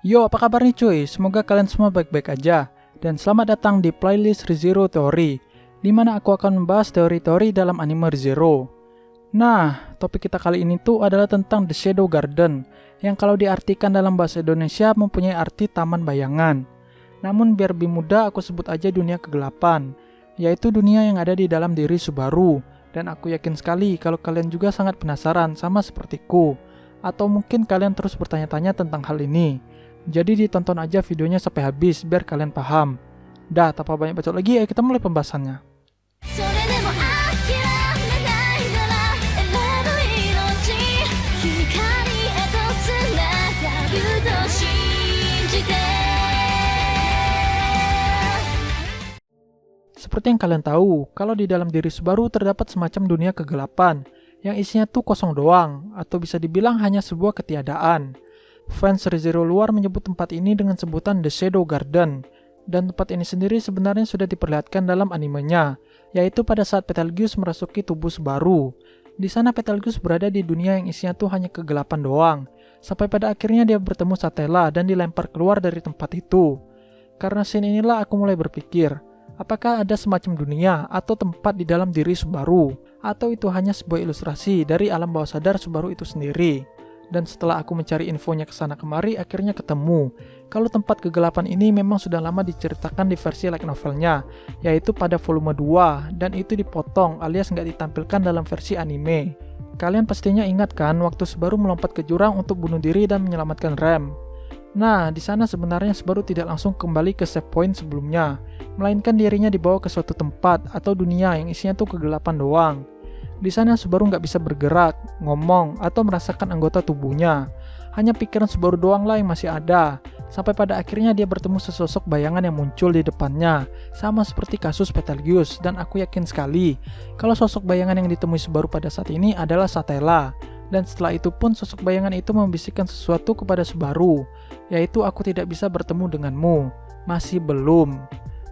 Yo, apa kabar nih cuy? Semoga kalian semua baik-baik aja. Dan selamat datang di playlist ReZero Theory, di mana aku akan membahas teori-teori dalam anime ReZero. Nah, topik kita kali ini tuh adalah tentang The Shadow Garden, yang kalau diartikan dalam bahasa Indonesia mempunyai arti taman bayangan. Namun biar lebih mudah aku sebut aja dunia kegelapan, yaitu dunia yang ada di dalam diri Subaru. Dan aku yakin sekali kalau kalian juga sangat penasaran sama sepertiku. Atau mungkin kalian terus bertanya-tanya tentang hal ini. Jadi ditonton aja videonya sampai habis biar kalian paham. Dah, tanpa banyak bacot lagi, ayo kita mulai pembahasannya. Seperti yang kalian tahu, kalau di dalam diri Subaru terdapat semacam dunia kegelapan, yang isinya tuh kosong doang, atau bisa dibilang hanya sebuah ketiadaan. Fans ReZero luar menyebut tempat ini dengan sebutan The Shadow Garden, dan tempat ini sendiri sebenarnya sudah diperlihatkan dalam animenya, yaitu pada saat Betelgeuse merasuki tubuh Subaru. Di sana Betelgeuse berada di dunia yang isinya tuh hanya kegelapan doang, sampai pada akhirnya dia bertemu Satella dan dilempar keluar dari tempat itu. Karena scene inilah aku mulai berpikir, apakah ada semacam dunia atau tempat di dalam diri Subaru, atau itu hanya sebuah ilustrasi dari alam bawah sadar Subaru itu sendiri. Dan setelah aku mencari infonya ke sana kemari, akhirnya ketemu kalau tempat kegelapan ini memang sudah lama diceritakan di versi light novelnya, yaitu pada volume 2, dan itu dipotong alias nggak ditampilkan dalam versi anime. Kalian pastinya ingat kan waktu Subaru melompat ke jurang untuk bunuh diri dan menyelamatkan Rem. Nah, di sana sebenarnya Subaru tidak langsung kembali ke save point sebelumnya, melainkan dirinya dibawa ke suatu tempat atau dunia yang isinya tuh kegelapan doang. Di sana Subaru nggak bisa bergerak, ngomong, atau merasakan anggota tubuhnya. Hanya pikiran Subaru doang lah yang masih ada. Sampai pada akhirnya dia bertemu sesosok bayangan yang muncul di depannya, sama seperti kasus Betelgeuse, dan aku yakin sekali kalau sosok bayangan yang ditemui Subaru pada saat ini adalah Satella. Dan setelah itu pun sosok bayangan itu membisikkan sesuatu kepada Subaru, yaitu aku tidak bisa bertemu denganmu. Masih belum.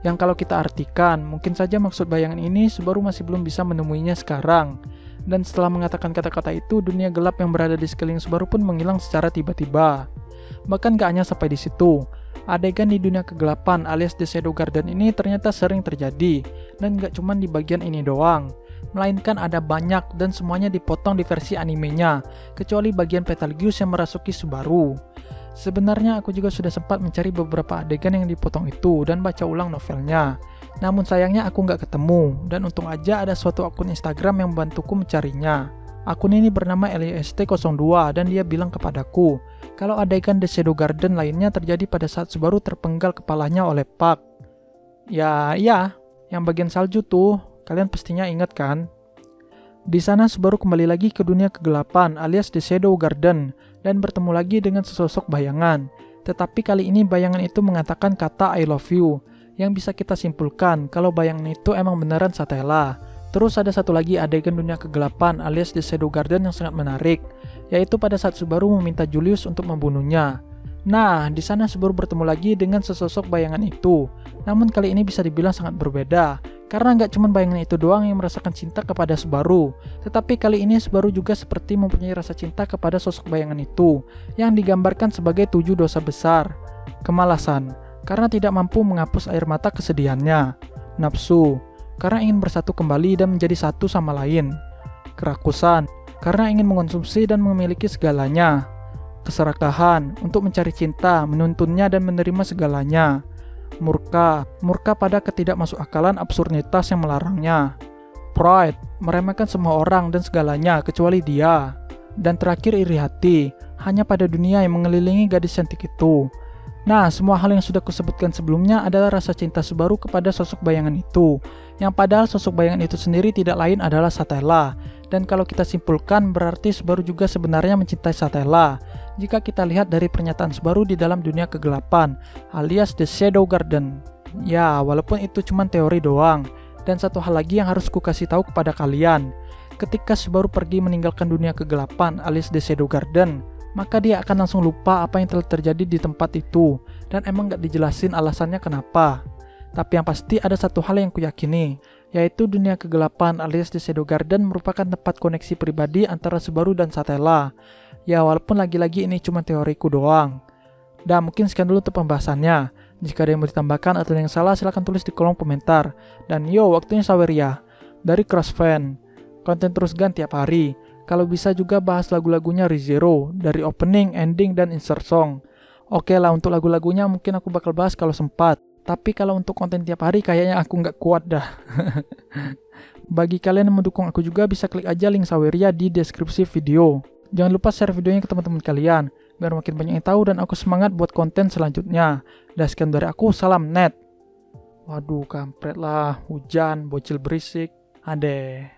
Yang kalau kita artikan, mungkin saja maksud bayangan ini Subaru masih belum bisa menemuinya sekarang. Dan setelah mengatakan kata-kata itu, dunia gelap yang berada di sekeliling Subaru pun menghilang secara tiba-tiba. Bahkan gak hanya sampai di situ, adegan di dunia kegelapan alias The Shadow Garden ini ternyata sering terjadi, dan gak cuma di bagian ini doang, melainkan ada banyak dan semuanya dipotong di versi animenya, kecuali bagian Betelgeuse yang merasuki Subaru. Sebenarnya aku juga sudah sempat mencari beberapa adegan yang dipotong itu dan baca ulang novelnya. Namun sayangnya aku nggak ketemu, dan untung aja ada suatu akun Instagram yang membantuku mencarinya. Akun ini bernama LIST02 dan dia bilang kepadaku kalau adegan The Shadow Garden lainnya terjadi pada saat Subaru terpenggal kepalanya oleh Puck. Ya, yang bagian salju tuh, kalian pastinya ingat kan? Di sana Subaru kembali lagi ke dunia kegelapan alias The Shadow Garden dan bertemu lagi dengan sesosok bayangan. Tetapi kali ini bayangan itu mengatakan kata I love you, yang bisa kita simpulkan kalau bayangan itu emang beneran Satella. Terus ada satu lagi adegan dunia kegelapan alias The Shadow Garden yang sangat menarik, yaitu pada saat Subaru meminta Julius untuk membunuhnya. Nah, di sana Subaru bertemu lagi dengan sesosok bayangan itu. Namun kali ini bisa dibilang sangat berbeda, karena nggak cuma bayangan itu doang yang merasakan cinta kepada Subaru, tetapi kali ini Subaru juga seperti mempunyai rasa cinta kepada sosok bayangan itu, yang digambarkan sebagai 7 dosa besar. Kemalasan, karena tidak mampu menghapus air mata kesedihannya. Nafsu, karena ingin bersatu kembali dan menjadi satu sama lain. Kerakusan, karena ingin mengonsumsi dan memiliki segalanya. Keserakahan, untuk mencari cinta, menuntunnya dan menerima segalanya. Murka pada ketidakmasukakalan absurditas yang melarangnya. Pride, meremehkan semua orang dan segalanya kecuali dia. Dan terakhir iri hati, hanya pada dunia yang mengelilingi gadis cantik itu. Nah, semua hal yang sudah kusebutkan sebelumnya adalah rasa cinta Subaru kepada sosok bayangan itu, yang padahal sosok bayangan itu sendiri tidak lain adalah Satella. Dan kalau kita simpulkan, berarti Subaru juga sebenarnya mencintai Satella, jika kita lihat dari pernyataan Subaru di dalam dunia kegelapan, alias The Shadow Garden. Ya, walaupun itu cuma teori doang. Dan satu hal lagi yang harus ku kasih tahu kepada kalian, ketika Subaru pergi meninggalkan dunia kegelapan alias The Shadow Garden, maka dia akan langsung lupa apa yang telah terjadi di tempat itu, dan emang gak dijelasin alasannya kenapa. Tapi yang pasti ada satu hal yang kuyakini, yaitu dunia kegelapan alias The Shadow Garden merupakan tempat koneksi pribadi antara Subaru dan Satella. Ya, walaupun lagi-lagi ini cuma teoriku doang. Dan mungkin sekian dulu untuk pembahasannya. Jika ada yang mau ditambahkan atau ada yang salah, silahkan tulis di kolom komentar. Dan yo, waktunya Saweria dari Crossfan. Konten terus ganti tiap hari. Kalau bisa juga bahas lagu-lagunya ReZero, dari opening, ending, dan insert song. Oke lah, untuk lagu-lagunya mungkin aku bakal bahas kalau sempat. Tapi kalau untuk konten tiap hari kayaknya aku nggak kuat dah. Bagi kalian yang mendukung aku juga bisa klik aja link Saweria di deskripsi video. Jangan lupa share videonya ke teman-teman kalian, biar makin banyak yang tahu dan aku semangat buat konten selanjutnya. Dan sekian dari aku, salam net. Waduh, kampret lah, hujan, bocil berisik. Adeh.